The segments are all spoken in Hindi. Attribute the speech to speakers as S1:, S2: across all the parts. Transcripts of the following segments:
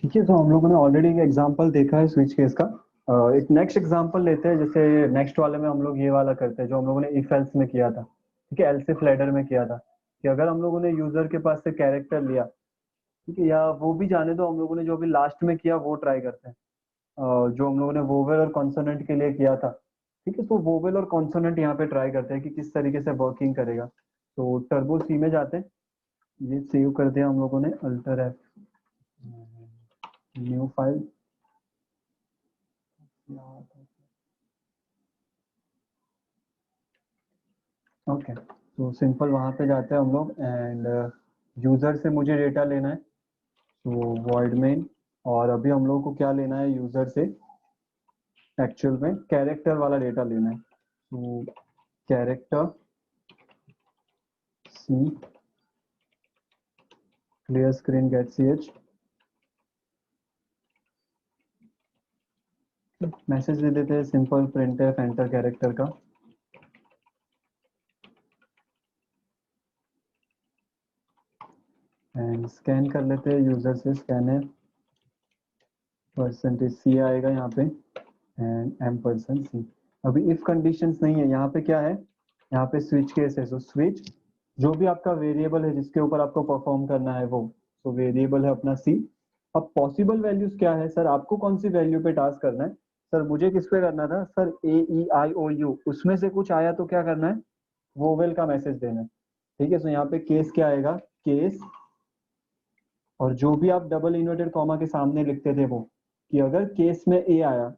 S1: ठीक है, तो हम लोगों ने ऑलरेडी एक एग्जांपल देखा है स्विच केस का। एक नेक्स्ट एग्जांपल लेते हैं। जैसे नेक्स्ट वाले में हम लोग ये वाला करते हैं जो हम लोगों ने इफ एल्स में किया था। ठीक है, एल्स इफ लैडर में किया था कि अगर हम लोगों ने यूजर के पास से कैरेक्टर लिया, ठीक है, या वो भी जाने दो, हम लोगों ने जो भी लास्ट में किया वो ट्राई करते हैं। जो हम लोगों ने वोवेल और कॉन्सोनेंट के लिए किया था। ठीक है, तो वोवेल और कॉन्सोनेंट यहाँ पे ट्राई करते हैं कि किस तरीके से वर्किंग करेगा। तो टर्बो सी में जाते हैं। ये सेव कर दिया हम लोगों ने, alter F, new file. Okay, तो सिंपल वहां पे जाते हैं हम लोग एंड यूजर से मुझे डेटा लेना है, तो वॉइड मेन। और अभी हम लोग को क्या लेना है यूजर से, एक्चुअल में कैरेक्टर वाला डेटा लेना है। तो character c clear screen get c h, message दे देते हैं simple print f enter character का। एंड स्कैन कर लेते हैं यूजर से, स्कैनर परसेंटेज सी आएगा यहाँ पे एंड एम परसेंट सी। अभी इफ कंडीशंस नहीं है यहाँ पे, क्या है यहाँ पे स्विच केस है। सो स्विच जो भी आपका वेरिएबल है जिसके ऊपर आपको परफॉर्म करना है वो, तो वेरिएबल है अपना सी। अब पॉसिबल वैल्यूज क्या है सर, आपको कौन सी वैल्यू पे टास्क करना है? सर मुझे किस पे करना था sir, A E I O you, उसमें से कुछ आया तो क्या करना है, वोवेल का मैसेज देना है। ठीक है, तो यहाँ पे केस क्या आएगा, केस, और जो भी आप डबल इन्वर्टेड कॉमा के सामने लिखते थे वो, कि अगर केस में ए आया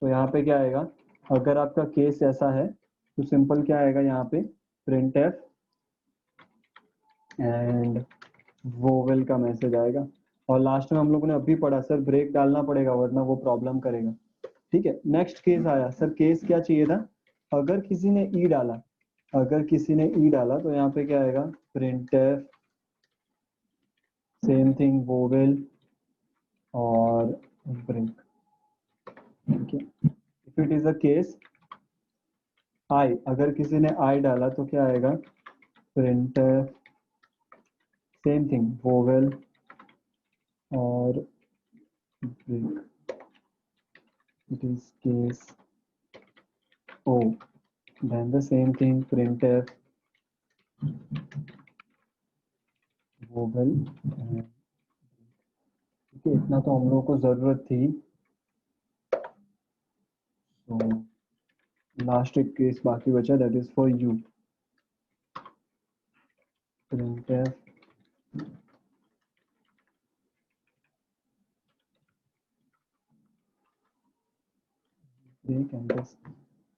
S1: तो यहाँ पे क्या आएगा। अगर आपका केस ऐसा है तो सिंपल क्या आएगा यहाँ पे, प्रिंट एफ एंड वोवेल का मैसेज आएगा। और लास्ट में हम लोगों ने अभी पढ़ा सर, ब्रेक डालना पड़ेगा वरना वो प्रॉब्लम करेगा। ठीक है, नेक्स्ट केस आया सर, केस क्या चाहिए था, अगर किसी ने ई डाला, अगर किसी ने ई डाला तो यहाँ पे क्या आएगा, print f same thing vowel और ब्रेक। ठीक है, if it is a case i, अगर किसी ने आई डाला तो क्या आएगा, प्रिंट सेम थिंग वोवेल और break. It is case o, then the same thing print vowel. ठीक है, इतना तो हम लोगों को जरूरत थी। तो लास्ट एक केस बाकी बचा, that is for you, print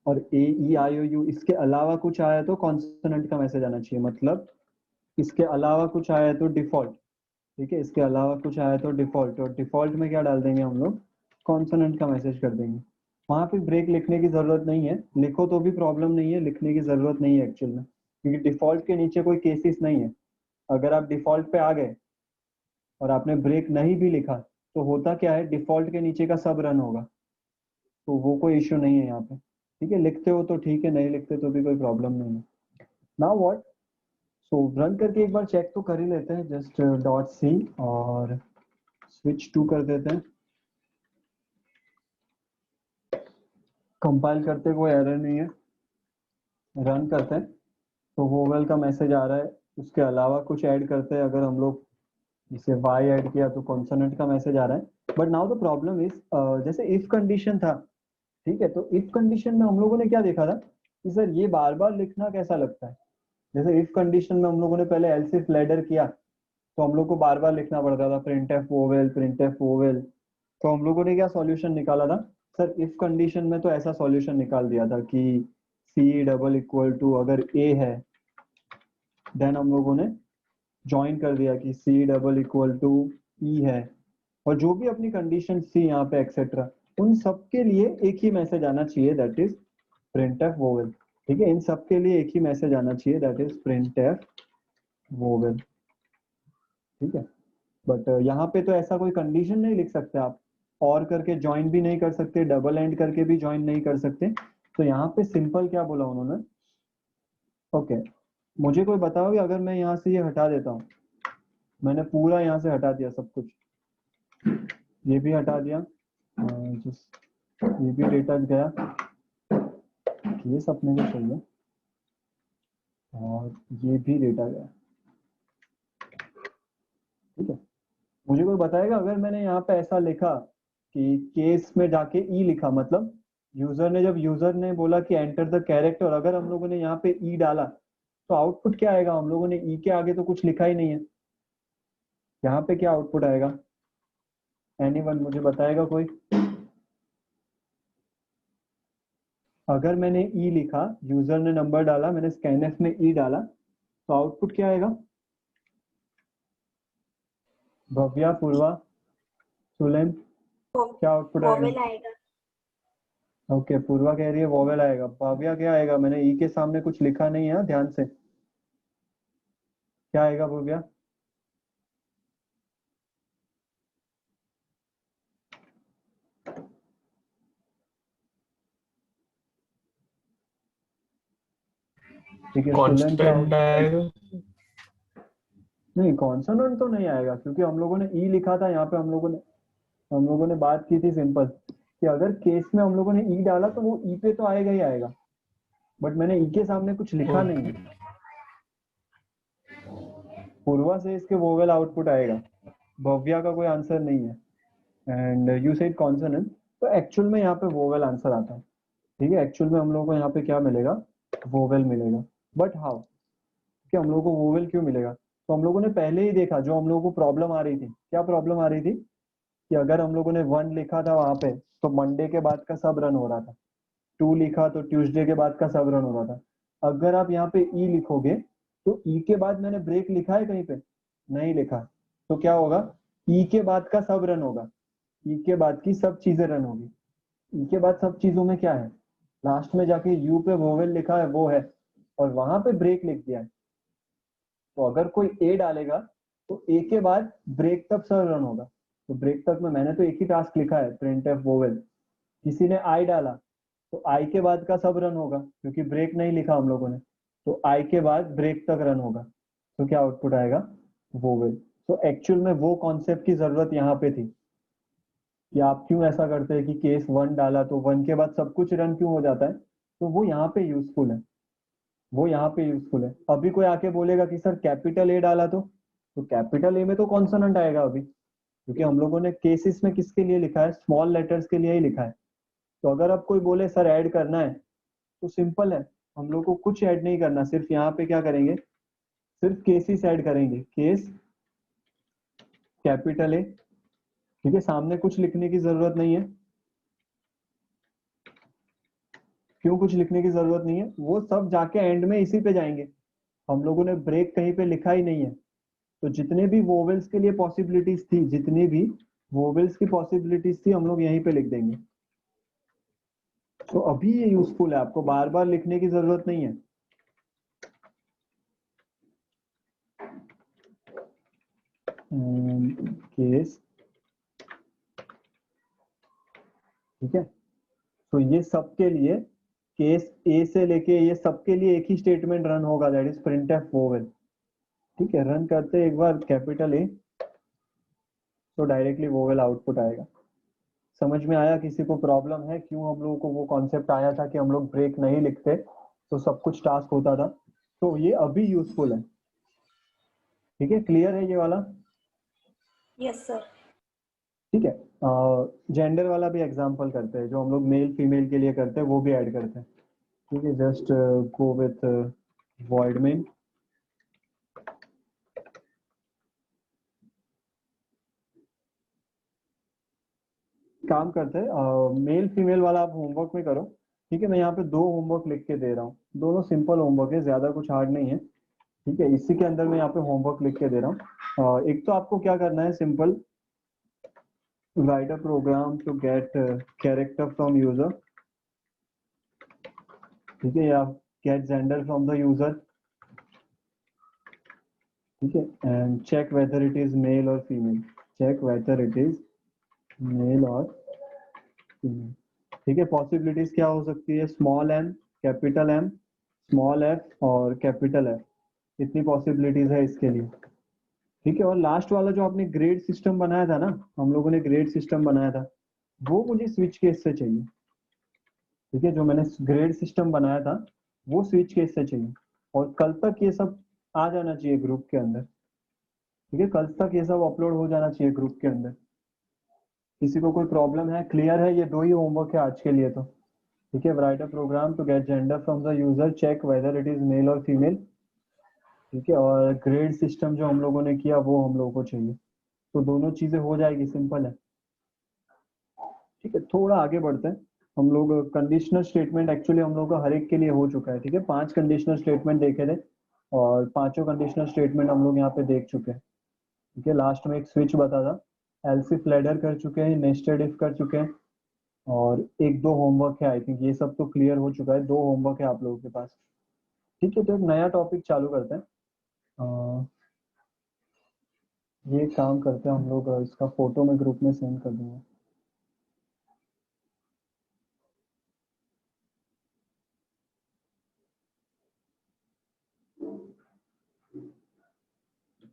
S1: और ए ई आई ओ यू, इसके अलावा कुछ आया तो कॉन्सोनेंट का मैसेज आना चाहिए, मतलब इसके अलावा कुछ आया तो डिफॉल्ट। ठीक है, इसके अलावा कुछ आया तो डिफॉल्ट, और डिफॉल्ट में क्या डाल देंगे हम लोग, कॉन्सोनेंट का मैसेज कर देंगे। वहां पे ब्रेक लिखने की जरूरत नहीं है, लिखो तो भी प्रॉब्लम नहीं है, लिखने की जरूरत नहीं है एक्चुअल में, क्योंकि डिफॉल्ट के नीचे कोई केसेस नहीं है। अगर आप डिफॉल्ट पे आ गए और आपने ब्रेक नहीं भी लिखा तो होता क्या है, डिफॉल्ट के नीचे का सब रन होगा, तो वो कोई इश्यू नहीं है यहाँ पे। ठीक है, लिखते हो तो ठीक है, नहीं लिखते तो भी कोई प्रॉब्लम नहीं है। नाउ व्हाट, सो रन करके एक बार चेक तो कर ही लेते हैं, जस्ट डॉट सी और स्विच टू कर देते हैं। कंपाइल करते कोई एरर नहीं है, रन करते हैं तो वोवेल का मैसेज आ रहा है। उसके अलावा कुछ ऐड करते हैं, अगर हम लोग जैसे वाई ऐड किया तो कॉन्सोनेंट का मैसेज आ रहा है। But now the problem is, जैसे इफ कंडीशन था, ठीक है, तो इफ कंडीशन में हम लोगों ने क्या देखा था कि सर ये बार बार लिखना कैसा लगता है। जैसे इफ कंडीशन में हम लोगों ने पहले एल्स इफ लैडर किया तो हम लोग को बार बार लिखना पड़ता था print F vowel, print F vowel. तो हम लोगों ने क्या सॉल्यूशन निकाला था सर, इफ कंडीशन में तो ऐसा सॉल्यूशन निकाल दिया था कि सी डबल इक्वल टू अगर ए है, देन हम लोगों ने ज्वाइन कर दिया कि सी डबल इक्वल टू ई है, और जो भी अपनी कंडीशन सी यहाँ पे एक्सेट्रा, उन सब के लिए एक ही मैसेज आना चाहिए, that is print F vowel. ठीक है, इन सब के लिए एक ही मैसेज आना चाहिए, that is print F vowel. ठीक है, बट यहाँ पे तो ऐसा कोई कंडीशन नहीं लिख सकते आप, और करके ज्वाइन भी नहीं कर सकते, डबल एंड करके भी ज्वाइन नहीं कर सकते। तो यहाँ पे सिंपल क्या बोला उन्होंने, ओके, मुझे कोई बताओगे अगर मैं यहाँ से ये हटा देता हूँ, मैंने पूरा यहाँ से हटा दिया सब कुछ, ये भी हटा दिया, ये भी डेटा गया, केस अपने को चाहिए और ये भी डेटा गया। ठीक है, मुझे कोई बताएगा अगर मैंने यहाँ पे ऐसा लिखा कि केस में जाके ई लिखा, मतलब यूजर ने बोला कि एंटर द कैरेक्टर, अगर हम लोगों ने यहाँ पे ई डाला तो आउटपुट क्या आएगा? हम लोगों ने ई के आगे तो कुछ लिखा ही नहीं है, यहाँ पे क्या आउटपुट आएगा? एनीवन मुझे बताएगा कोई? अगर मैंने ई लिखा, यूजर ने नंबर डाला, मैंने स्कैनएफ में ई डाला, तो आउटपुट क्या आएगा? भव्या, पूर्वा, सुलेन, क्या आउटपुट
S2: वोवेल
S1: आएगा?
S2: आएगा।
S1: ओके, पूर्वा कह रही है वोवेल आएगा। भव्या क्या आएगा? मैंने ई के सामने कुछ लिखा नहीं है, ध्यान से। क्या आएगा भव्या? ठीक है, सुलेन क्या
S3: कांस्टेंट आएगा?
S1: नहीं, कॉन्सोनेंट तो नहीं आएगा, क्योंकि हम लोगों ने ई लिखा था। यहाँ पे हम लोगों ने बात की थी सिंपल कि अगर केस में हम लोगों ने ई डाला तो वो ई पे तो आएगा ही आएगा, बट मैंने ई के सामने कुछ लिखा नहीं है। पूर्वा से इसके वोवेल आउटपुट आएगा, भव्या का कोई आंसर नहीं है, एंड यू सेड कॉन्सोनेंट, तो एक्चुअल में यहाँ पे वोवेल आंसर आता है। ठीक है, एक्चुअल में हम लोगों को यहाँ पे क्या मिलेगा? वोवेल मिलेगा। बट हाउ कि हम लोगों को वोवेल क्यों मिलेगा? तो हम लोगों ने पहले ही देखा, जो हम लोगों को प्रॉब्लम आ रही थी, क्या प्रॉब्लम आ रही थी कि अगर हम लोगों ने 1 लिखा था वहां पे तो मंडे के बाद का सब रन हो रहा था, 2 लिखा तो ट्यूसडे के बाद का सब रन हो रहा था। अगर आप यहाँ पे ई लिखोगे तो ई के बाद मैंने ब्रेक लिखा है कहीं पे? नहीं लिखा। तो क्या होगा? ई के बाद का सब रन होगा, ई के बाद की सब चीजें रन होगी। ई के बाद सब चीजों में क्या है? लास्ट में जाके यू पे वोवेल लिखा है, वो है, और वहां पे ब्रेक लिख दिया है। तो अगर कोई ए डालेगा तो ए के बाद ब्रेक तक सब रन होगा। तो ब्रेक तक में मैंने तो एक ही टास्क लिखा है, प्रिंट एफ वोवेल। किसी ने आई डाला तो आई के बाद का सब रन होगा, क्योंकि ब्रेक नहीं लिखा हम लोगों ने, तो आई के बाद ब्रेक तक रन होगा। तो क्या आउटपुट आएगा? वोवेल। तो एक्चुअल में वो कॉन्सेप्ट की जरूरत यहाँ पे थी कि आप क्यों ऐसा करते हैं कि केस 1 डाला तो 1 के बाद सब कुछ रन क्यों हो जाता है? तो वो यहाँ पे यूजफुल है, वो यहाँ पे यूजफुल है। अभी कोई आके बोलेगा कि सर कैपिटल ए डाला तो कैपिटल ए में तो कॉन्सोनेंट आएगा अभी, क्योंकि हम लोगों ने केसेस में किसके लिए लिखा है? स्मॉल लेटर्स के लिए ही लिखा है। तो अगर आप कोई बोले सर ऐड करना है, तो सिंपल है, हम लोग को कुछ ऐड नहीं करना, सिर्फ यहाँ पे क्या करेंगे? सिर्फ केसेस ऐड करेंगे, केस कैपिटल ए। ठीक है, सामने कुछ लिखने की जरूरत नहीं है। क्यों कुछ लिखने की जरूरत नहीं है? वो सब जाके एंड में इसी पे जाएंगे, हम लोगों ने ब्रेक कहीं पे लिखा ही नहीं है। तो जितने भी वोवेल्स के लिए पॉसिबिलिटीज थी, जितनी भी वोवेल्स की पॉसिबिलिटीज थी, हम लोग यहीं पे लिख देंगे। तो अभी ये यूजफुल है, आपको बार बार लिखने की जरूरत नहीं है। केस, ठीक है, तो ये सबके लिए, केस ए से लेके ये सबके लिए एक ही स्टेटमेंट रन होगा, that is print F vowel. ठीक है, रन करते एक बार कैपिटल ए, तो डायरेक्टली वोवेल आउटपुट आएगा। समझ में आया? किसी को प्रॉब्लम है क्यों हम लोगों को वो कॉन्सेप्ट आया था कि हम लोग ब्रेक नहीं लिखते तो सब कुछ टास्क होता था? तो ये अभी यूजफुल है। ठीक है, क्लियर है ये वाला?
S2: Yes sir.
S1: ठीक है, जेंडर वाला भी एग्जांपल करते हैं, जो हम लोग मेल फीमेल के लिए करते हैं वो भी ऐड करते हैं। ठीक है, just go with void main. काम करते हैं, मेल फीमेल वाला आप होमवर्क में करो। ठीक है, मैं यहाँ पे 2 होमवर्क लिख के दे रहा हूँ, दोनों सिंपल होमवर्क है, ज्यादा कुछ हार्ड नहीं है। ठीक है, इसी के अंदर मैं यहाँ पे होमवर्क लिख के दे रहा हूँ। एक तो आपको क्या करना है, simple write a program to get character from user. ठीक है, या get gender from the user. ठीक है, and check whether it is male और female, check whether it is male और फीमेल। ठीक है, पॉसिबिलिटीज क्या हो सकती है? Small m, capital m, small f और कैपिटल एफ, इतनी पॉसिबिलिटीज है इसके लिए। ठीक है। और लास्ट वाला जो आपने ग्रेड सिस्टम बनाया था ना, हम लोगों ने ग्रेड सिस्टम बनाया था, वो मुझे स्विच केस से चाहिए। ठीक है, जो मैंने ग्रेड सिस्टम बनाया था वो स्विच केस से चाहिए, और कल तक ये सब आ जाना चाहिए ग्रुप के अंदर। ठीक है, कल तक ये सब अपलोड हो जाना चाहिए ग्रुप के अंदर। किसी को कोई प्रॉब्लम है? क्लियर है? ये दो ही होमवर्क है आज के लिए तो। ठीक है, write a program to get gender from the user, check whether it is male और फीमेल। ठीक है, और ग्रेड सिस्टम जो हम लोगों ने किया वो हम लोगों को चाहिए। तो दोनों चीजें हो जाएगी, सिंपल है। ठीक है, थोड़ा आगे बढ़ते हैं हम लोग। कंडीशनल स्टेटमेंट एक्चुअली हम लोग का हर एक के लिए हो चुका है। ठीक है, 5 कंडीशनल स्टेटमेंट देखे थे, और पांचों कंडीशनल स्टेटमेंट हम लोग यहाँ पे देख चुके हैं। ठीक है, लास्ट में एक स्विच बता था, एल्स इफ लैडर कर चुके हैं, नेस्टेड इफ कर चुके हैं, और एक दो होमवर्क है। आई थिंक ये सब तो क्लियर हो चुका है, दो होमवर्क है आप लोगों के पास। ठीक है, तो एक नया टॉपिक चालू करते हैं। ये काम करते हैं हम लोग, इसका फोटो में ग्रुप में सेंड कर दूंगा।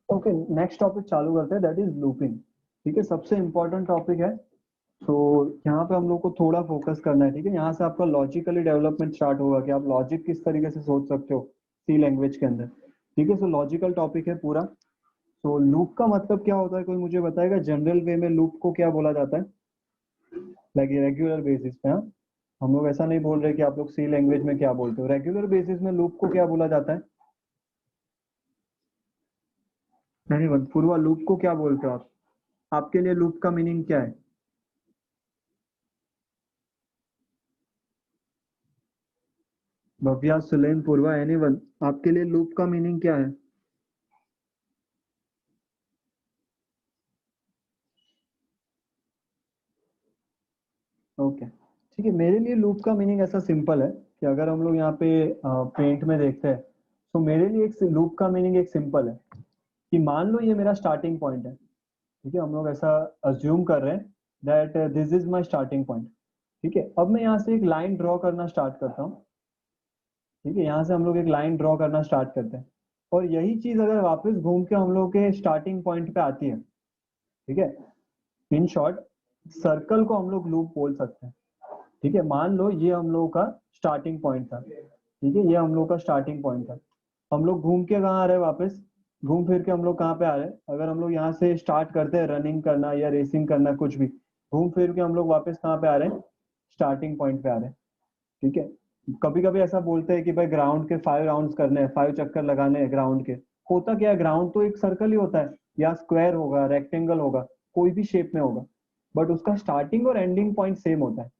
S1: ओके, नेक्स्ट टॉपिक चालू करते हैं, दैट इज लूपिंग। ठीक है, सबसे इंपॉर्टेंट टॉपिक है। तो यहाँ पे हम लोग को थोड़ा फोकस करना है। ठीक है, यहाँ से आपका लॉजिकली डेवलपमेंट स्टार्ट होगा कि आप लॉजिक किस तरीके से सोच सकते हो सी लैंग्वेज के अंदर। ठीक है, सो लॉजिकल टॉपिक है पूरा। तो लूप का मतलब क्या होता है, कोई मुझे बताएगा? जनरल वे में लूप को क्या बोला जाता है, लाइक रेगुलर बेसिस पे? हाँ, हम लोग ऐसा नहीं बोल रहे कि आप लोग सी लैंग्वेज में क्या बोलते हो। रेगुलर बेसिस में लूप को क्या बोला जाता है? नहीं पूर्वा, लूप को क्या बोलते हो आप? आपके लिए लूप का मीनिंग क्या है? भव्या, सुलेम, पूर्वा, एनीवन, आपके लिए लूप का मीनिंग क्या है? ओके, ठीक है। मेरे लिए लूप का मीनिंग ऐसा सिंपल है कि अगर हम लोग यहाँ पे पेंट में देखते हैं, तो मेरे लिए एक लूप का मीनिंग एक सिंपल है कि मान लो ये मेरा स्टार्टिंग पॉइंट है। ठीक है, हम लोग ऐसा अज्यूम कर रहे हैं that this is my starting point. ठीक है, अब मैं यहाँ से एक लाइन ड्रॉ करना स्टार्ट करता हूँ। ठीक है, यहाँ से हम लोग एक लाइन ड्रॉ करना स्टार्ट करते हैं, और यही चीज अगर वापस घूम के हम लोग के स्टार्टिंग पॉइंट पे आती है। ठीक है, इन शॉर्ट, सर्कल को हम लोग लूप बोल सकते हैं। ठीक है, मान लो ये हम लोगों का स्टार्टिंग पॉइंट था। ठीक है, ये हम लोग का स्टार्टिंग पॉइंट था। हम लोग घूम के कहाँ आ रहे हैं वापस? घूम फिर के हम लोग कहाँ पे आ रहे हैं? अगर हम लोग यहाँ से स्टार्ट करते हैं रनिंग करना या रेसिंग करना, कुछ भी, घूम फिर के हम लोग वापस कहाँ पे आ रहे हैं? स्टार्टिंग पॉइंट पे आ रहे हैं। ठीक है, कभी कभी ऐसा बोलते हैं कि भाई ग्राउंड के 5 राउंड्स करने हैं, 5 चक्कर लगाने हैं ग्राउंड के। होता क्या है, ग्राउंड तो एक सर्कल ही होता है, या स्क्वायर होगा, रेक्टेंगल होगा, कोई भी शेप में होगा, बट उसका स्टार्टिंग और एंडिंग पॉइंट सेम होता है।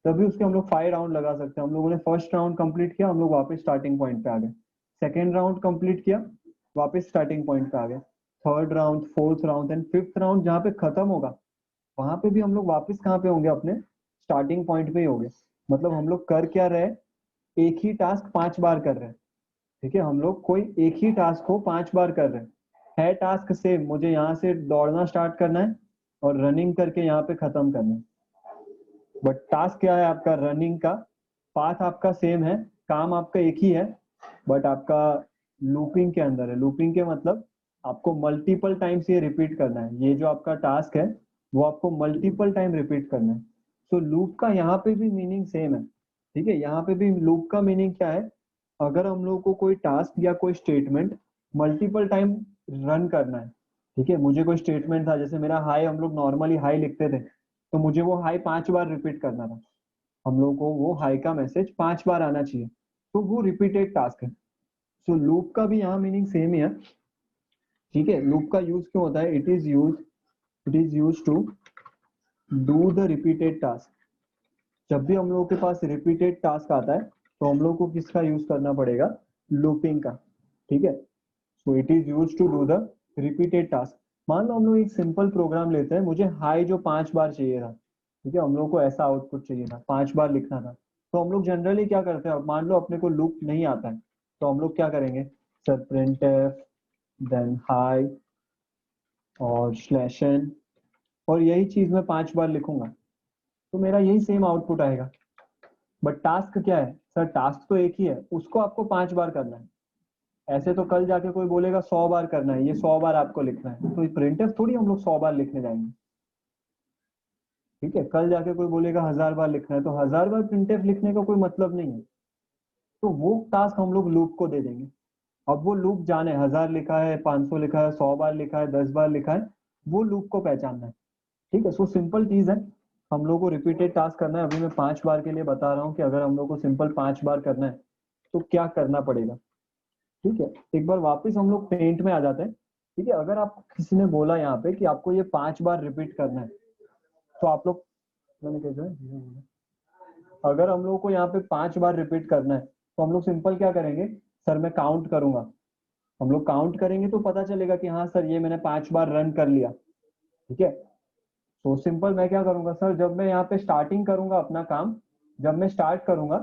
S1: तभी उसके हम लोग 5 राउंड लगा सकते हैं। हम लोगों ने फर्स्ट राउंड कंप्लीट किया, हम लोग वापस स्टार्टिंग पॉइंट पे आ गए। सेकेंड राउंड कंप्लीट किया, वापस स्टार्टिंग पॉइंट पे आ गए। Third round, fourth round and fifth round जहाँ पे खत्म होगा, वहां पे भी हम लोग वापस कहाँ पे होंगे? अपने स्टार्टिंग पॉइंट पे ही होंगे। मतलब हम लोग कर क्या रहे हैं? एक ही टास्क 5 बार कर रहे हैं। ठीक है, हम लोग कोई एक ही टास्क को 5 बार कर रहे हैं। है टास्क सेम, मुझे यहाँ से दौड़ना स्टार्ट करना है और रनिंग करके यहाँ पे खत्म करना है। बट टास्क क्या है आपका? रनिंग का। पाथ आपका सेम है, काम आपका एक ही है, बट आपका लूपिंग के अंदर है। लूपिंग के मतलब आपको मल्टीपल टाइम्स ये रिपीट करना है। ये जो आपका टास्क है वो आपको मल्टीपल टाइम रिपीट करना है। तो लूप का यहाँ पे भी मीनिंग सेम है। ठीक है, यहाँ पे भी लूप का मीनिंग क्या है? अगर हम लोग को कोई टास्क या कोई स्टेटमेंट मल्टीपल टाइम रन करना है। ठीक है, मुझे कोई स्टेटमेंट था, जैसे मेरा हाई, हम लोग नॉर्मली हाई लिखते थे, तो मुझे वो हाई 5 बार रिपीट करना था। हम लोग को वो हाई का मैसेज 5 बार आना चाहिए, तो वो रिपीटेड टास्क है। सो लूप का भी यहाँ मीनिंग सेम ही है। ठीक है, लूप का यूज क्यों होता है? It is use to do the repeated task. जब भी हम लोग के पास रिपीटेड टास्क आता है, तो हम लोग को किसका यूज करना पड़ेगा? लूपिंग का। ठीक है, so it is use to do the repeated task. मान लो हम लोग एक सिंपल प्रोग्राम लेते हैं, मुझे हाई जो 5 बार चाहिए था। ठीक है, हम लोग को ऐसा आउटपुट चाहिए था, 5 बार लिखना था। तो हम लोग जनरली क्या करते हैं? मान लो अपने को लूप नहीं आता है, तो हम लोग क्या करेंगे? सर printf, देन हाई और स्लैश एन, और यही चीज मैं 5 बार लिखूंगा, तो मेरा यही सेम आउटपुट आएगा। बट टास्क क्या है सर? टास्क तो एक ही है, उसको आपको 5 बार करना है। ऐसे तो कल जाके कोई बोलेगा 100 बार करना है, ये 100 बार आपको लिखना है, तो प्रिंटफ थोड़ी हम लोग 100 बार लिखने जाएंगे। ठीक है, कल जाके कोई बोलेगा 1000 बार लिखना है, तो 1000 बार प्रिंटफ लिखने का कोई मतलब नहीं है। तो वो टास्क हम लोग लूप को दे देंगे। अब वो लूप जाने 1000 लिखा है, 500 लिखा है, 100 बार लिखा है, 10 बार लिखा है, वो लूप को पहचानना है। ठीक है, सो सिंपल चीज है, हम लोग को रिपीटेड टास्क करना है। अभी मैं 5 बार के लिए बता रहा हूँ कि अगर हम लोग को सिंपल 5 बार करना है तो क्या करना पड़ेगा। ठीक है, एक बार वापस हम लोग पेंट में आ जाते हैं। ठीक है, अगर आप किसी ने बोला यहाँ पे कि आपको ये 5 बार रिपीट करना है, तो आप लोग, मैंने कैसे, अगर हम लोग को यहाँ पे 5 बार रिपीट करना है तो हम लोग सिंपल क्या करेंगे, सर मैं काउंट करूंगा। हम लोग काउंट करेंगे तो पता चलेगा कि हाँ सर ये मैंने 5 बार रन कर लिया। ठीक है, तो सिंपल मैं क्या करूंगा सर, जब मैं यहाँ पे स्टार्टिंग करूंगा अपना काम, जब मैं स्टार्ट करूंगा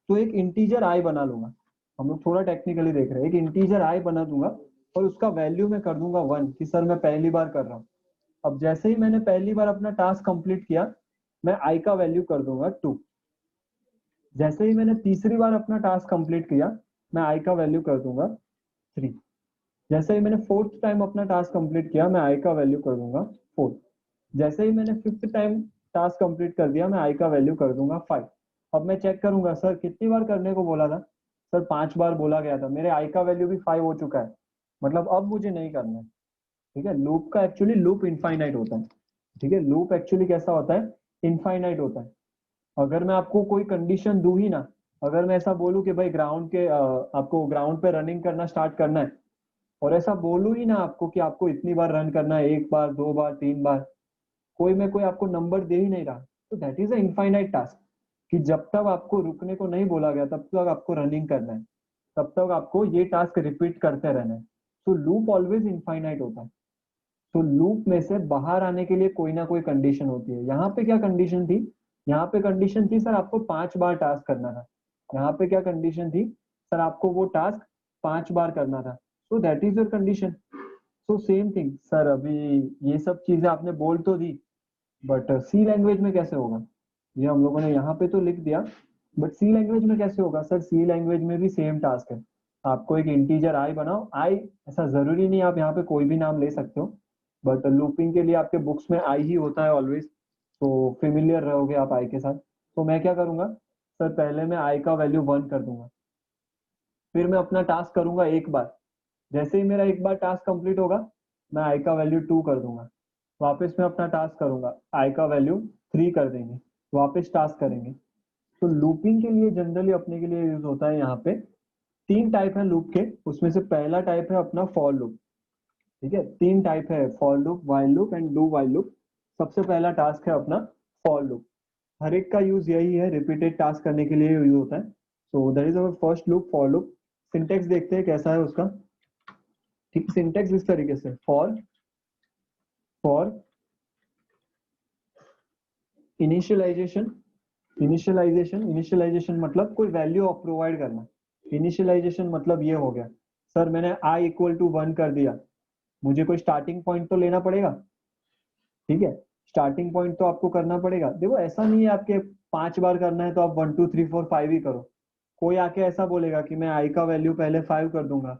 S1: तो एक इंटीजर आई बना लूंगा। हम लोग थोड़ा टेक्निकली देख रहे हैं, एक इंटीजर आई बना दूंगा और उसका वैल्यू मैं कर दूंगा 1 कि सर मैं पहली बार कर रहा हूँ। अब जैसे ही मैंने पहली बार अपना टास्क कंप्लीट किया, मैं आई का वैल्यू कर दूंगा 2। जैसे ही मैंने तीसरी बार अपना टास्क कंप्लीट किया, मैं आई का वैल्यू कर दूंगा 3। जैसे ही मैंने फोर्थ टाइम अपना टास्क कंप्लीट किया, मैं आई का वैल्यू कर दूंगा 4। जैसे ही मैंने फिफ्थ टाइम टास्क कंप्लीट कर दिया, मैं आई का वैल्यू कर दूंगा 5। अब मैं चेक करूंगा सर कितनी बार करने को बोला था, सर 5 बार बोला गया था, मेरे आई का वैल्यू भी 5 हो चुका है, मतलब अब मुझे नहीं करना है। ठीक है, लूप का एक्चुअली लूप इनफाइनाइट होता है। ठीक है, लूप एक्चुअली कैसा होता है, इनफाइनाइट होता है। अगर मैं आपको कोई कंडीशन दूं ही ना, अगर मैं ऐसा बोलूं कि भाई ग्राउंड के आपको ग्राउंड पे रनिंग करना स्टार्ट करना है, और ऐसा बोलूं ही ना आपको कि आपको इतनी बार रन करना है, 1 बार 2 बार 3 बार, कोई आपको नंबर दे ही नहीं रहा, तो that is a infinite task, कि जब तक आपको रुकने को नहीं बोला गया तब तक आपको रनिंग करना है, तब तक आपको ये टास्क रिपीट करते रहना है। तो लूप ऑलवेज इनफाइनाइट होता है। तो लूप में से बाहर आने के लिए कोई ना कोई कंडीशन होती है। यहाँ पे क्या कंडीशन थी, यहाँ पे कंडीशन थी सर आपको 5 बार टास्क करना था। यहाँ पे क्या कंडीशन थी, सर आपको वो टास्क 5 बार करना था। सो that is your condition. So same thing sir, अभी ये सब चीजें आपने बोल तो दी, बट सी लैंग्वेज में कैसे होगा, ये हम लोगों ने यहाँ पे तो लिख दिया, बट सी लैंग्वेज में कैसे होगा सर, सी लैंग्वेज में भी सेम टास्क है। आपको एक इंटीजर आई बनाओ, आई ऐसा जरूरी नहीं, आप यहाँ पे कोई भी नाम ले सकते हो, बट लूपिंग के लिए आपके बुक्स में आई ही होता है ऑलवेज, तो फेमिलियर रहोगे आप आई के साथ। तो मैं क्या करूंगा सर, पहले मैं आई का वैल्यू 1 कर दूंगा, फिर मैं अपना टास्क करूंगा 1 बार। जैसे ही मेरा 1 बार टास्क कंप्लीट होगा, मैं आई का वैल्यू 2 कर दूंगा, वापस मैं अपना टास्क करूंगा, आई का वैल्यू 3 कर देंगे, वापस टास्क करेंगे। तो लूपिंग के लिए जनरली अपने के लिए यूज होता है यहाँ पे 3 टाइप है लूप के, उसमें से पहला टाइप है अपना फॉर लूप। ठीक है, 3 टाइप है, for loop, while loop and do while loop. सबसे पहला टास्क है अपना फॉर लूप। हर एक का यूज यही है, रिपीटेड टास्क करने के लिए यूज होता है। So that is our first loop, for loop. Syntax देखते हैं कैसा है उसका। ठीक, सिंटेक्स इस तरीके से, फॉर फॉर इनिशियलाइजेशन। इनिशियलाइजेशन मतलब कोई वैल्यू आप प्रोवाइड करना। इनिशियलाइजेशन मतलब ये हो गया, सर मैंने i इक्वल टू 1 कर दिया, मुझे कोई स्टार्टिंग पॉइंट तो लेना पड़ेगा। ठीक है, स्टार्टिंग पॉइंट तो आपको करना पड़ेगा। देखो ऐसा नहीं है आपके 5 बार करना है तो आप 1 2 3 4 5 ही करो। कोई आके ऐसा बोलेगा कि मैं i का वैल्यू पहले 5 कर दूंगा,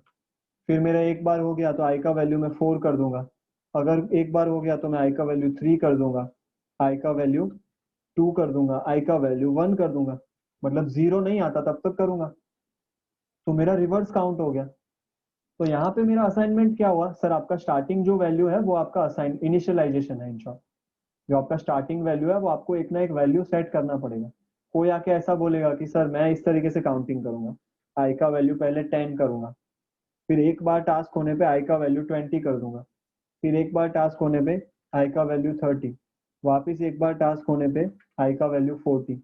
S1: फिर मेरा 1 बार हो गया तो i का वैल्यू मैं 4 कर दूंगा, अगर 1 बार हो गया तो मैं i का वैल्यू 3 कर दूंगा, i का वैल्यू 2 कर दूंगा, i का वैल्यू 1 कर दूंगा, मतलब 0 नहीं आता तब तक करूंगा, तो मेरा रिवर्स काउंट हो गया। तो यहाँ पे मेरा असाइनमेंट क्या हुआ सर, आपका स्टार्टिंग जो वैल्यू है वो आपका असाइन इनिशियलाइजेशन है। इन शॉर्ट, जो आपका स्टार्टिंग वैल्यू है वो आपको एक ना एक वैल्यू सेट करना पड़ेगा। कोई आके ऐसा बोलेगा कि सर मैं इस तरीके से काउंटिंग करूंगा, आई का वैल्यू पहले 10 करूंगा, फिर 1 बार टास्क होने पे आई का वैल्यू 20 कर दूंगा, फिर 1 बार टास्क होने पे आई का वैल्यू 30, वापिस 1 बार टास्क होने पे आई का वैल्यू 40,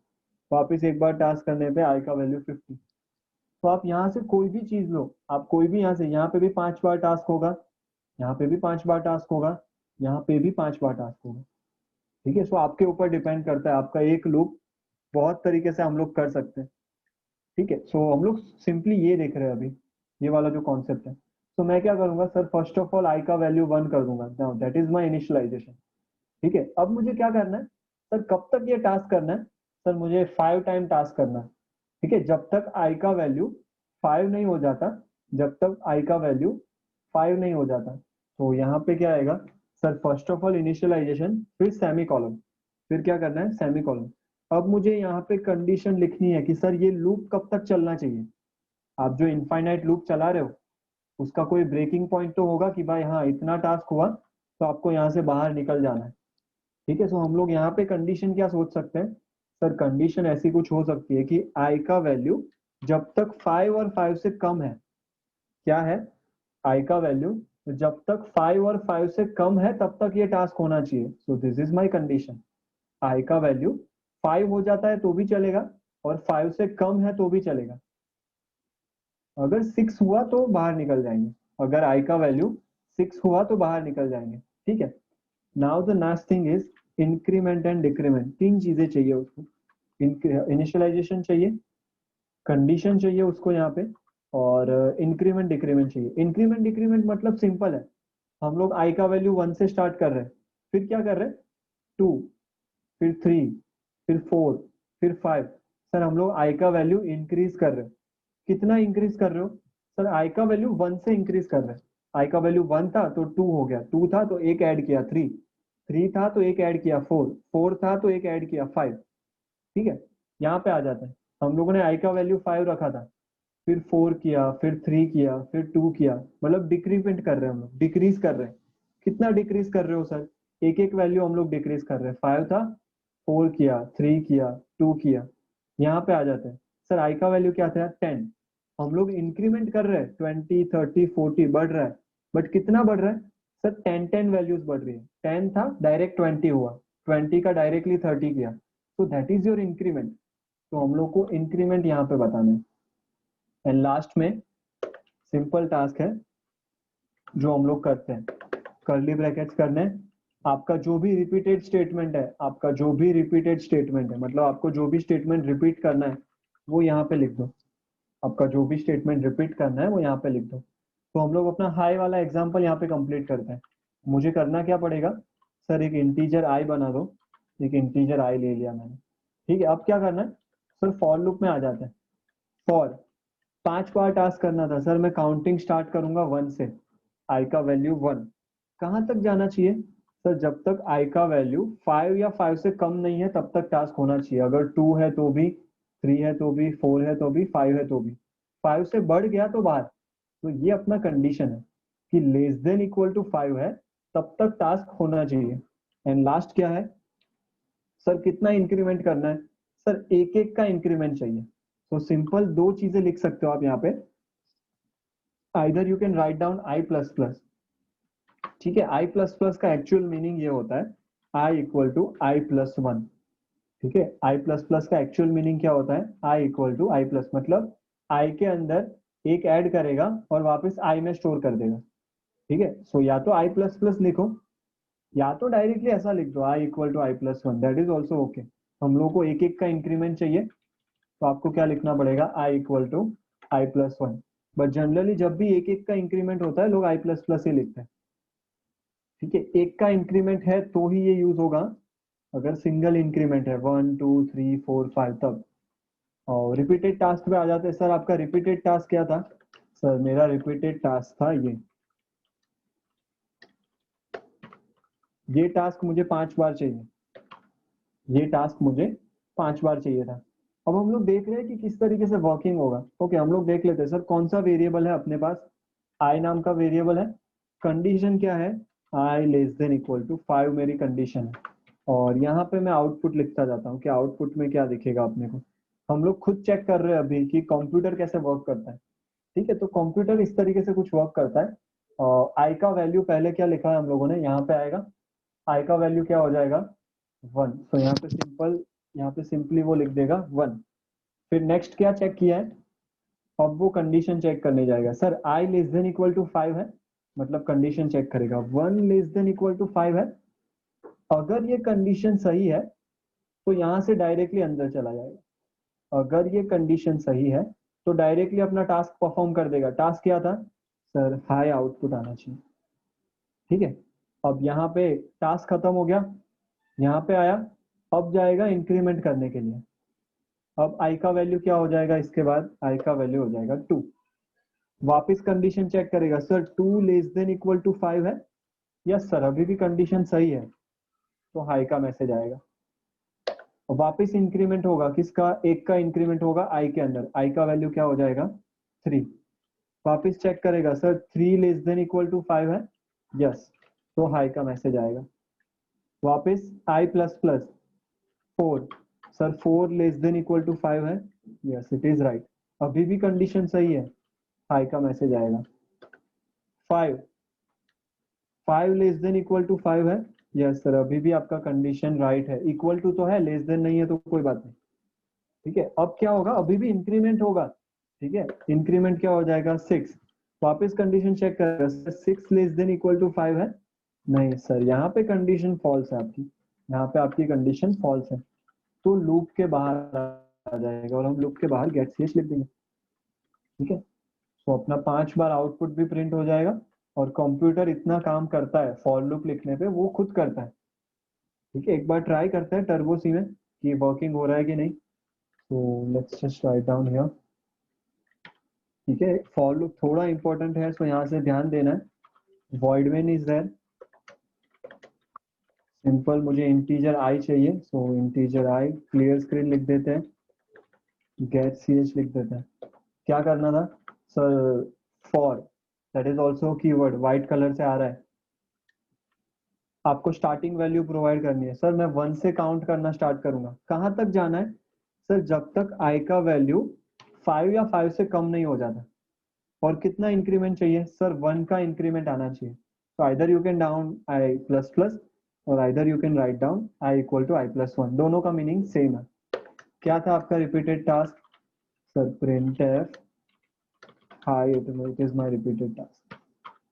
S1: वापिस 1 बार टास्क करने पे आई का वैल्यू 50। तो आप यहाँ से कोई भी चीज लो, आप कोई भी यहाँ से, यहाँ पे भी 5 बार टास्क होगा, यहाँ पे भी 5 बार टास्क होगा, यहाँ पे भी 5 बार टास्क होगा। ठीक है, सो आपके ऊपर डिपेंड करता है, आपका एक लूप बहुत तरीके से हम लोग कर सकते हैं। ठीक है, सो हम लोग सिंपली ये देख रहे हैं अभी, ये वाला जो कॉन्सेप्ट है। तो मैं क्या करूंगा sir, first of all i का वैल्यू 1 कर दूंगा, now that is my initialization. ठीक है, अब मुझे क्या करना है सर, कब तक ये टास्क करना है सर, मुझे 5 टाइम टास्क करना है। ठीक है, जब तक आई का वैल्यू 5 नहीं हो जाता, जब तक आई का वैल्यू 5 नहीं हो जाता। तो यहाँ पे क्या आएगा sir, first of all initialization, फिर सेमी कॉलन, फिर क्या करना है सेमी कॉलन। अब मुझे यहाँ पे कंडीशन लिखनी है कि सर ये लूप कब तक चलना चाहिए। आप जो इनफाइनाइट लूप चला रहे हो उसका कोई ब्रेकिंग पॉइंट तो होगा कि भाई हाँ इतना टास्क हुआ तो आपको यहाँ से बाहर निकल जाना है। ठीक है, सो हम लोग यहाँ पे कंडीशन क्या सोच सकते हैं सर, कंडीशन ऐसी कुछ हो सकती है कि आई का वैल्यू जब तक 5 और 5 से कम है, क्या है आई का वैल्यू जब तक 5 और 5 से कम है तब तक ये टास्क होना चाहिए। So this is my condition, i का वैल्यू 5 हो जाता है तो भी चलेगा और 5 से कम है तो भी चलेगा। अगर 6 हुआ तो बाहर निकल जाएंगे, अगर आई का वैल्यू 6 हुआ तो बाहर निकल जाएंगे। ठीक है, now the next thing is increment and decrement. तीन चीजें चाहिए उसको, इनिशियलाइजेशन चाहिए, कंडीशन चाहिए उसको यहाँ पे, और इंक्रीमेंट डिक्रीमेंट चाहिए। इंक्रीमेंट डिक्रीमेंट मतलब सिंपल है, हम लोग आई का वैल्यू 1 से स्टार्ट कर रहे हैं, फिर क्या कर रहे हैं 2, फिर 3, फिर 4, फिर 5। सर हम लोग आई का वैल्यू इंक्रीज कर रहे हैं। कितना इंक्रीज कर रहे हो सर, आई का वैल्यू 1 से इंक्रीज कर रहे हैं। आई का वैल्यू 1 था तो 2 हो गया, 2 था तो एक ऐड किया 3, 3 था तो एक ऐड किया 4, 4 था तो एक ऐड किया 5। ठीक है, यहाँ पे आ जाते हैं, हम लोगों ने आई का वैल्यू 5 रखा था, फिर 4 किया, फिर 3 किया, फिर 2 किया, मतलब डिक्रीमेंट कर रहे हैं हम लोग, डिक्रीज कर रहे हैं। कितना डिक्रीज कर रहे हो सर, एक एक वैल्यू हम लोग डिक्रीज कर रहे हैं। 5 था, 4 किया, 3 किया, 2 किया। यहाँ पे आ जाते हैं सर, आई का वैल्यू क्या था 10, हम लोग इंक्रीमेंट कर रहे हैं 20, 30, 40 बढ़ रहा है। बट कितना बढ़ रहा है सर, 10 10 वैल्यूज बढ़ रही है। 10 था डायरेक्ट 20 हुआ, 20 का डायरेक्टली 30 किया, तो दैट इज योर इंक्रीमेंट। तो हम लोग को इंक्रीमेंट यहाँ पे बताना है। एंड लास्ट में सिंपल टास्क है जो हम लोग करते हैं, कर्ली ब्रैकेट्स करने हैं। आपका जो भी रिपीटेड स्टेटमेंट है, आपका जो भी रिपीटेड स्टेटमेंट है, मतलब आपको जो भी स्टेटमेंट रिपीट करना है वो यहाँ पे लिख दो। आपका जो भी स्टेटमेंट रिपीट करना है वो यहाँ पे लिख दो। तो हम लोग अपना हाई वाला एग्जाम्पल यहाँ पे कंप्लीट करते हैं। मुझे करना क्या पड़ेगा सर, एक इंटीजर आई बना दो। एक इंटीजर आई ले लिया मैंने। ठीक है, अब क्या करना है सर, फॉर लूप में आ जाते हैं। फॉर 5 बार टास्क करना था सर, मैं काउंटिंग स्टार्ट करूंगा 1 से, आई का वैल्यू 1। कहाँ तक जाना चाहिए सर, जब तक आई का वैल्यू 5 या 5 से कम नहीं है तब तक टास्क होना चाहिए। अगर 2 है तो भी, 3 है तो भी, 4 है तो भी, 5 है तो भी। 5 से बढ़ गया तो बाहर। तो ये अपना कंडीशन है कि लेस देन इक्वल टू 5 है तब तक टास्क होना चाहिए। एंड लास्ट क्या है सर, कितना इंक्रीमेंट करना है सर, एक एक का इंक्रीमेंट चाहिए। तो सिंपल दो चीजें लिख सकते हो आप यहाँ पे, either you can write down i plus plus. ठीक है, आई प्लस प्लस का एक्चुअल मीनिंग ये होता है i equal to i plus one. ठीक है, आई प्लस प्लस का एक्चुअल मीनिंग क्या होता है, i equal to i plus, मतलब आई के अंदर एक ऐड करेगा और वापस आई में स्टोर कर देगा। ठीक है, सो या तो आई प्लस प्लस लिखो या तो डायरेक्टली ऐसा लिख दो i equal to i plus one, that is also okay. हम लोग को एक एक का इंक्रीमेंट चाहिए तो आपको क्या लिखना पड़ेगा, i equal to i plus one. But generally जब भी एक एक का इंक्रीमेंट होता है लोग आई प्लस प्लस ही लिखते हैं। ठीक है, एक का इंक्रीमेंट है तो ही ये यूज होगा, अगर सिंगल इंक्रीमेंट है 1 2 3 4 5 तब। और रिपीटेड टास्क पे आ जाते हैं सर, आपका रिपीटेड टास्क क्या था सर, मेरा रिपीटेड टास्क था ये टास्क मुझे 5 बार चाहिए, ये टास्क मुझे 5 बार चाहिए था। अब हम लोग देख रहे हैं कि किस तरीके से वर्किंग होगा। ओके, हम लोग देख लेते हैं सर, कौन सा वेरिएबल है अपने पास, आई नाम का वेरिएबल है। कंडीशन क्या है, आई लेस देन इक्वल टू 5 मेरी कंडीशन है। और यहाँ पे मैं आउटपुट लिखता जाता हूँ कि आउटपुट में क्या दिखेगा अपने को। हम लोग खुद चेक कर रहे हैं अभी कि कंप्यूटर कैसे वर्क करता है। ठीक है, तो कंप्यूटर इस तरीके से कुछ वर्क करता है। और आई का वैल्यू पहले क्या लिखा है हम लोगों ने, यहाँ पे आएगा आई का वैल्यू क्या हो जाएगा 1। तो यहाँ पे सिंपली वो लिख देगा 1। फिर नेक्स्ट क्या चेक किया है, अब वो कंडीशन चेक करने जाएगा sir, i less than equal to 5 है, मतलब कंडीशन चेक करेगा 1 लेस देन इक्वल टू 5 है। अगर ये कंडीशन सही है तो यहाँ से डायरेक्टली अंदर चला जाएगा। अगर ये कंडीशन सही है तो डायरेक्टली अपना टास्क परफॉर्म कर देगा। टास्क क्या था सर, हाई आउटपुट आना चाहिए। ठीक है, अब यहाँ पे टास्क खत्म हो गया, यहाँ पे आया, अब जाएगा इंक्रीमेंट करने के लिए। अब आई का वैल्यू क्या हो जाएगा, इसके बाद आई का वैल्यू हो जाएगा 2। वापस कंडीशन चेक करेगा, sir 2 less than equal to 5 है, यस सर अभी भी कंडीशन सही है, तो हाई का मैसेज आएगा। वापस इंक्रीमेंट होगा, किसका, एक का इंक्रीमेंट होगा आई के अंदर, आई का वैल्यू क्या हो जाएगा 3। वापस चेक करेगा, sir 3 less than equal to 5 है, यस, तो हाई का मैसेज आएगा। वापस i plus plus 4, sir 4 less than equal to 5 है, यस इट इज राइट, अभी भी कंडीशन सही है, हाई का मैसेज आएगा। 5 लेस देन इक्वल टू 5 है, यस सर अभी भी आपका कंडीशन राइट है, इक्वल टू तो है, लेस देन नहीं है तो कोई बात नहीं, ठीक है। अब क्या होगा, अभी भी इंक्रीमेंट होगा, ठीक है, इंक्रीमेंट क्या हो जाएगा 6। वापस कंडीशन चेक करेगा, 6 लेस देन इक्वल टू 5 है, नहीं सर यहाँ पे कंडीशन फॉल्स है आपकी, यहाँ पे आपकी कंडीशन फॉल्स है, तो लूप के बाहर आ जाएगा और हम लूप के बाहर गेट सीएच लिख देंगे, ठीक है। तो अपना 5 बार आउटपुट भी प्रिंट हो जाएगा, और कंप्यूटर इतना काम करता है फॉर लूप लिखने पे, वो खुद करता है, ठीक है। एक बार ट्राई करते हैं टर्बो सी में कि वर्किंग हो रहा है कि नहीं। तो let's just write down here, ठीक है। फॉर लूप थोड़ा इंपॉर्टेंट है, सो यहाँ से ध्यान देना है। void when is there, simple मुझे इंटीजर आई चाहिए, so integer i, clear screen लिख देते हैं, गेट ch लिख देते हैं। क्या करना था sir, for that is also keyword, white colour से आ रहा है, आपको स्टार्टिंग वैल्यू प्रोवाइड करनी है। सर मैं 1 से काउंट करना स्टार्ट करूंगा, कहां तक जाना है सर, जब तक आई का वैल्यू 5 या 5 से कम नहीं हो जाता। और कितना इंक्रीमेंट चाहिए सर, 1 का इंक्रीमेंट आना चाहिए। तो either you can down i plus plus, और either you can write down i equal to i plus 1, दोनों का मीनिंग सेम है। क्या था आपका repeated task sir, printf hi, it is my repeated task,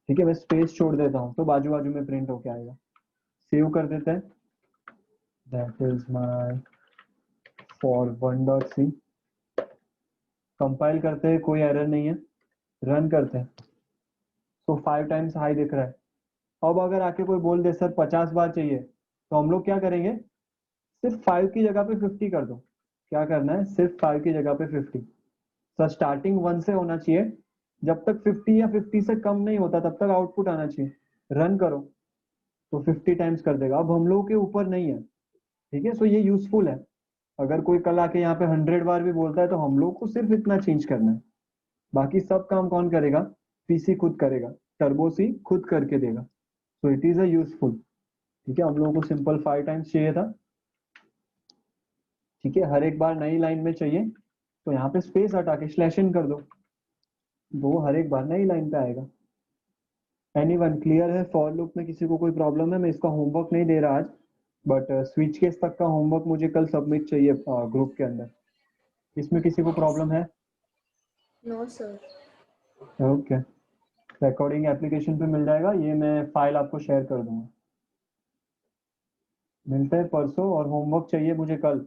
S1: ठीक है। मैं स्पेस छोड़ देता हूँ तो बाजू बाजू में प्रिंट होके आएगा। सेव कर देते हैं, that is my for 1.c, compile करते हैं, कोई एरर नहीं है, रन करते हैं, तो 5 टाइम्स हाई दिख रहा है। अब अगर आके कोई बोल दे सर 50 बार चाहिए, तो हम लोग क्या करेंगे, सिर्फ 5 की जगह पे 50 कर दो। क्या करना है, सिर्फ 5 की जगह पे 50। सर स्टार्टिंग 1 से होना चाहिए, जब तक 50 या 50 से कम नहीं होता तब तक आउटपुट आना चाहिए। रन करो तो 50 टाइम्स कर देगा, अब हम लोगों के ऊपर नहीं है, ठीक है। सो ये यूजफुल है, अगर कोई कल आके यहाँ पे 100 बार भी बोलता है तो हम लोग को सिर्फ इतना चेंज करना है, बाकी सब काम कौन करेगा, पीसी खुद करेगा, टर्बो सी खुद करके देगा। सो इट इज अ यूजफुल, ठीक है। हम लोगों को सिंपल 5 टाइम्स चाहिए था, ठीक है। हर एक बार नई लाइन में चाहिए तो यहाँ पे स्पेस हटा के स्लैश इन कर दो, वो हर एक बार नई लाइन पे आएगा। एनीवन क्लियर है, फॉर लूप में किसी को कोई प्रॉब्लम है, मैं इसका होमवर्क नहीं दे रहा आज, बट स्विच केस तक का होमवर्क मुझे कल सबमिट चाहिए ग्रुप के अंदर। इसमें किसी को प्रॉब्लम है?
S2: No, sir.
S1: Okay, recording application पे मिल जाएगा, ये मैं फाइल आपको शेयर कर दूंगा। मिलते हैं परसों, और होमवर्क चाहिए मुझे कल।